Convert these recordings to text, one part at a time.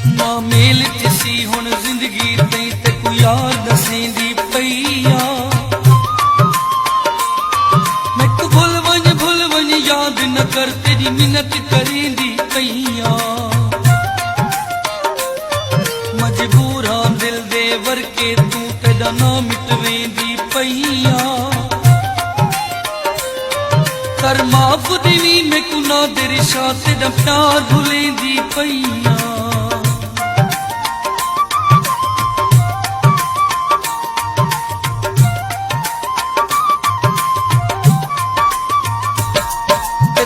ना मेल सी हुण जिंदगी तई ते कोई यार दसेंदी पईया मैं को भुल वन याद न कर तेरी मिन्नत करेंदी पईया मजबूरा दिल दे वर्के तू तेरा ना मिटवेंदी पईया कर माफ दिनी मैं को ना तेरी शाह तेरा प्यार भुलेंदी पईया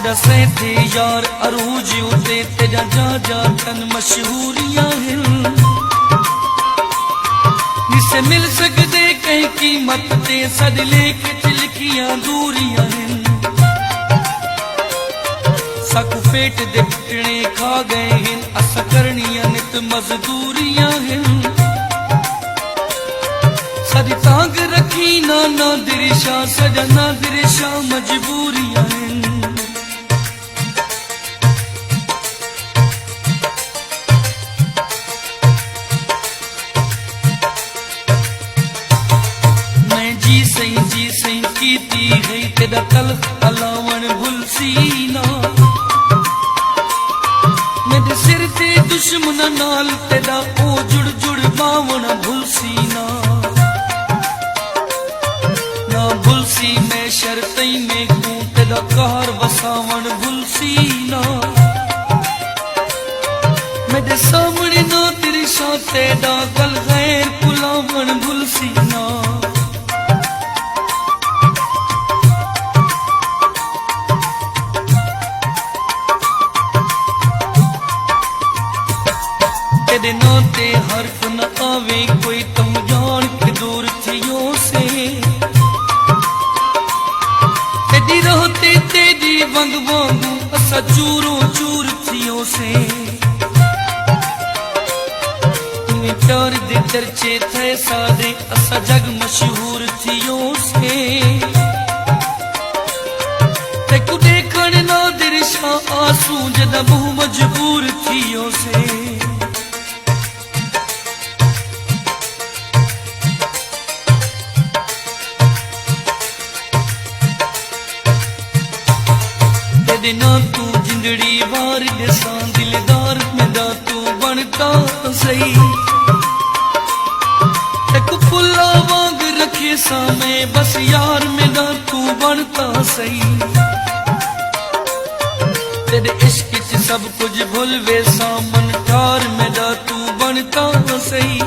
दसे थे यार अरूज उते तेजा जा जा तन मशहूरियां हैं जिसे मिल सकते कहीं कीमत ते सदले के तिलकियां दूरियां हैं सकु पेट दे पिटने खा गए हैं अस करनियां नित मजदूरियां हैं सदी तांग रखी ना दिरिशा सजना दिरिशा मजबूरियां हैं जी सही कीती गई तेरा तलख अलावन भुलसीना मेरे सिर ते दुश्मन नाल तेरा ओ जुड़ बावन भुलसीना ना भुलसी मैं शर्तई में को तेरा कहर वसावन भुलसीना मेरे सामने ना तेरी शाह तेरा गल गैर कुलावन भुलसीना तेरे नाते हर्फ न आवे कोई तुम जान के दूर थियो से तेरी रहते तेरी वंग वांगू असा चूर थियो से तुम्हें प्यार दे चर्चे थे सादे असा जग मशहूर थियो से ते को देखण ना दिरशा आंसू जदा मुंह मजबूर थियो से ना तू जिंदड़ी वार जैसा दिलदार में दा तू बनता सही एक फुल्ला वांग रखे सामे बस यार में दा तू बनता सही तेरे इश्क च सब कुछ भूल वे सामन ठार में दा तू बनता सही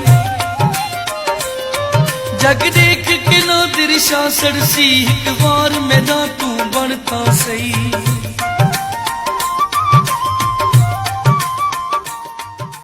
जग देख के ना दिरशा सड़सी एक बार में दा तू बनता सही